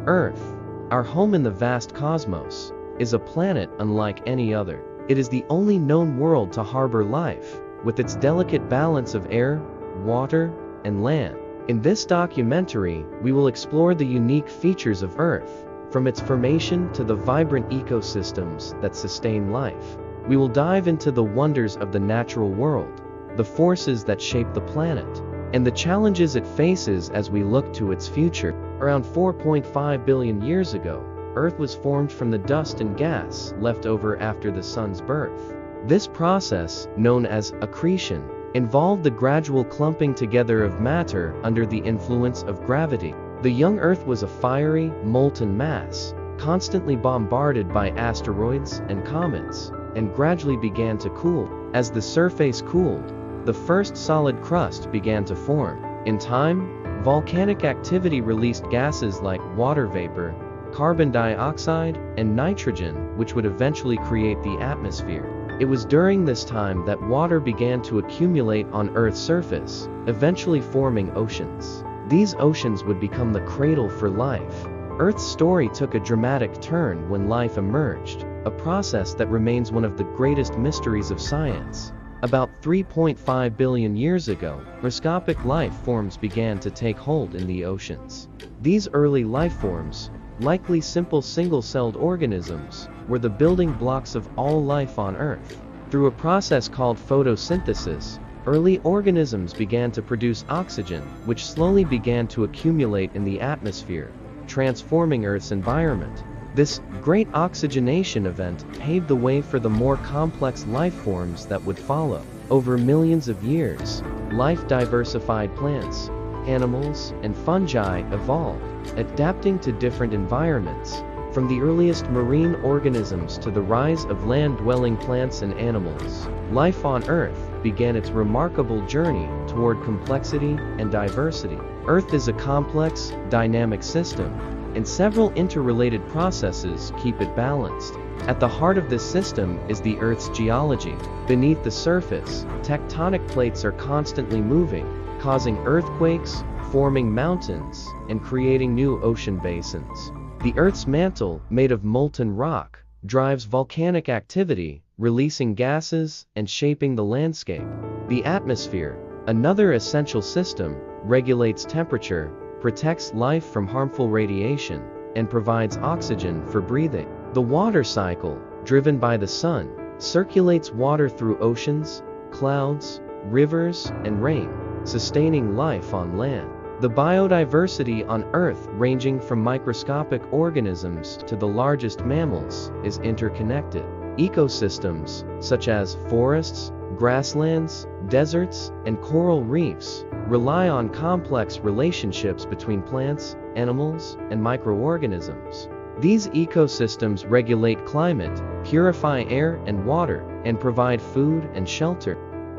Earth, our home in the vast cosmos, is a planet unlike any other. It is the only known world to harbor life, with its delicate balance of air, water, and land. In this documentary, we will explore the unique features of Earth, from its formation to the vibrant ecosystems that sustain life. We will dive into the wonders of the natural world, the forces that shape the planet, and the challenges it faces as we look to its future. Around 4.5 billion years ago, Earth was formed from the dust and gas left over after the sun's birth. This process, known as accretion, involved the gradual clumping together of matter under the influence of gravity. The young Earth was a fiery, molten mass, constantly bombarded by asteroids and comets, and gradually began to cool. As the surface cooled, the first solid crust began to form. In time, volcanic activity released gases like water vapor, carbon dioxide, and nitrogen, which would eventually create the atmosphere. It was during this time that water began to accumulate on Earth's surface, eventually forming oceans. These oceans would become the cradle for life. Earth's story took a dramatic turn when life emerged, a process that remains one of the greatest mysteries of science. About 3.5 billion years ago, microscopic life forms began to take hold in the oceans. These early life forms, likely simple single-celled organisms, were the building blocks of all life on Earth. Through a process called photosynthesis, early organisms began to produce oxygen, which slowly began to accumulate in the atmosphere, transforming Earth's environment. This great oxygenation event paved the way for the more complex life forms that would follow. Over millions of years, life-diversified plants, animals, and fungi evolved, adapting to different environments. From the earliest marine organisms to the rise of land-dwelling plants and animals, life on Earth began its remarkable journey toward complexity and diversity. Earth is a complex, dynamic system, and several interrelated processes keep it balanced. At the heart of this system is the Earth's geology. Beneath the surface, tectonic plates are constantly moving, causing earthquakes, forming mountains, and creating new ocean basins. The Earth's mantle, made of molten rock, drives volcanic activity, releasing gases and shaping the landscape. The atmosphere, another essential system, regulates temperature, protects life from harmful radiation, and provides oxygen for breathing. The water cycle, driven by the sun, circulates water through oceans, clouds, rivers, and rain, sustaining life on land. The biodiversity on Earth, ranging from microscopic organisms to the largest mammals, is interconnected. Ecosystems, such as forests, grasslands, deserts, and coral reefs, rely on complex relationships between plants, animals, and microorganisms. These ecosystems regulate climate, purify air and water, and provide food and shelter.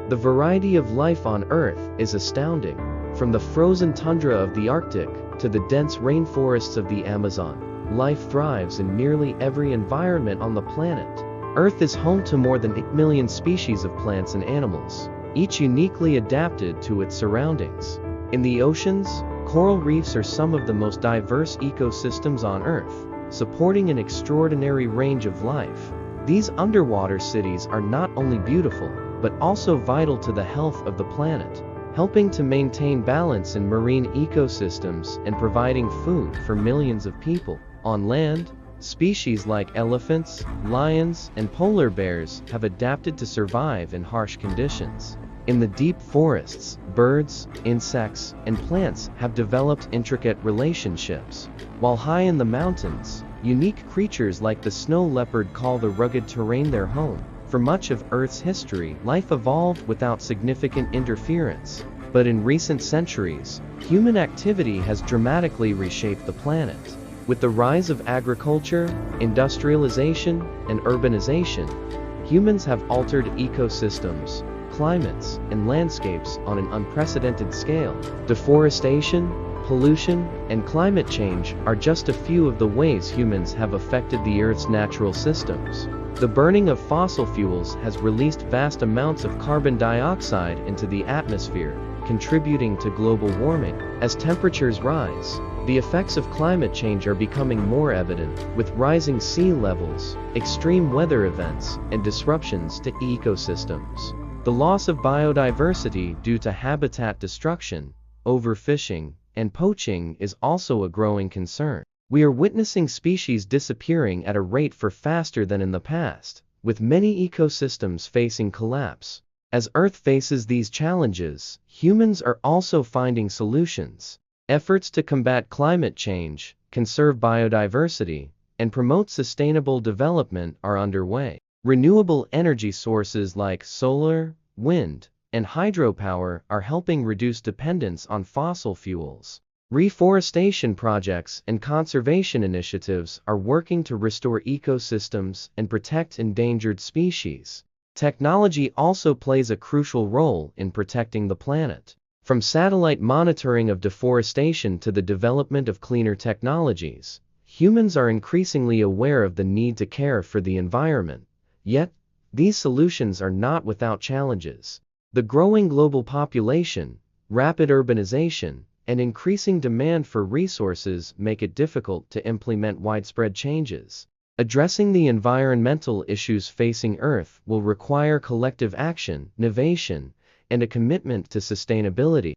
The variety of life on Earth is astounding. From the frozen tundra of the Arctic to the dense rainforests of the Amazon, life thrives in nearly every environment on the planet. Earth is home to more than 8 million species of plants and animals, each uniquely adapted to its surroundings. In the oceans, coral reefs are some of the most diverse ecosystems on Earth, supporting an extraordinary range of life. These underwater cities are not only beautiful, but also vital to the health of the planet, helping to maintain balance in marine ecosystems and providing food for millions of people. On land, species like elephants, lions, and polar bears have adapted to survive in harsh conditions. In the deep forests, birds, insects, and plants have developed intricate relationships, while high in the mountains, unique creatures like the snow leopard call the rugged terrain their home. For much of Earth's history, life evolved without significant interference, but in recent centuries, human activity has dramatically reshaped the planet. With the rise of agriculture, industrialization, and urbanization, humans have altered ecosystems, climates, and landscapes on an unprecedented scale. Deforestation, pollution, and climate change are just a few of the ways humans have affected the Earth's natural systems. The burning of fossil fuels has released vast amounts of carbon dioxide into the atmosphere, contributing to global warming. As temperatures rise, The effects of climate change are becoming more evident, with rising sea levels, extreme weather events, and disruptions to ecosystems. The loss of biodiversity due to habitat destruction, overfishing, and poaching is also a growing concern. We are witnessing species disappearing at a rate far faster than in the past, with many ecosystems facing collapse. As Earth faces these challenges, humans are also finding solutions. Efforts to combat climate change, conserve biodiversity, and promote sustainable development are underway. Renewable energy sources like solar, wind, and hydropower are helping reduce dependence on fossil fuels. Reforestation projects and conservation initiatives are working to restore ecosystems and protect endangered species. Technology also plays a crucial role in protecting the planet. From satellite monitoring of deforestation to the development of cleaner technologies, humans are increasingly aware of the need to care for the environment. Yet, these solutions are not without challenges. The growing global population, rapid urbanization, and increasing demand for resources make it difficult to implement widespread changes. Addressing the environmental issues facing Earth will require collective action, innovation, and a commitment to sustainability.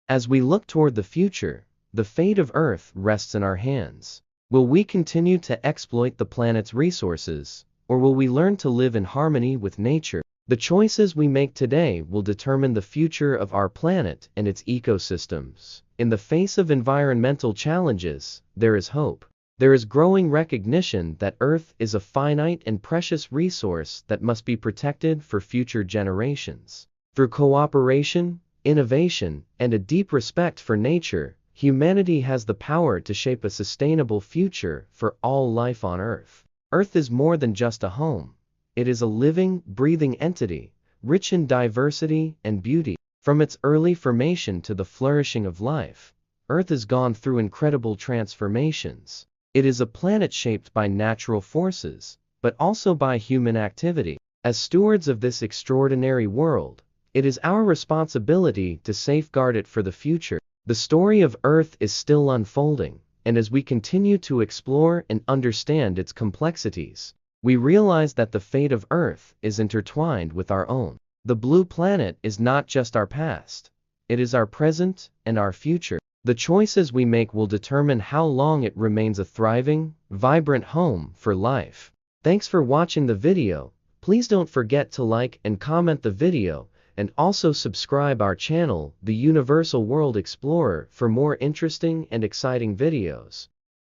As we look toward the future, the fate of Earth rests in our hands. Will we continue to exploit the planet's resources, or will we learn to live in harmony with nature? The choices we make today will determine the future of our planet and its ecosystems. In the face of environmental challenges, there is hope. There is growing recognition that Earth is a finite and precious resource that must be protected for future generations. Through cooperation, innovation, and a deep respect for nature, humanity has the power to shape a sustainable future for all life on Earth. Earth is more than just a home. It is a living, breathing entity, rich in diversity and beauty. From its early formation to the flourishing of life, Earth has gone through incredible transformations. It is a planet shaped by natural forces, but also by human activity. As stewards of this extraordinary world, it is our responsibility to safeguard it for the future. The story of Earth is still unfolding, and as we continue to explore and understand its complexities, we realize that the fate of Earth is intertwined with our own. The blue planet is not just our past, it is our present and our future. The choices we make will determine how long it remains a thriving, vibrant home for life. Thanks for watching the video. Please don't forget to like and comment the video, and also subscribe our channel, The Universal World Explorer, for more interesting and exciting videos.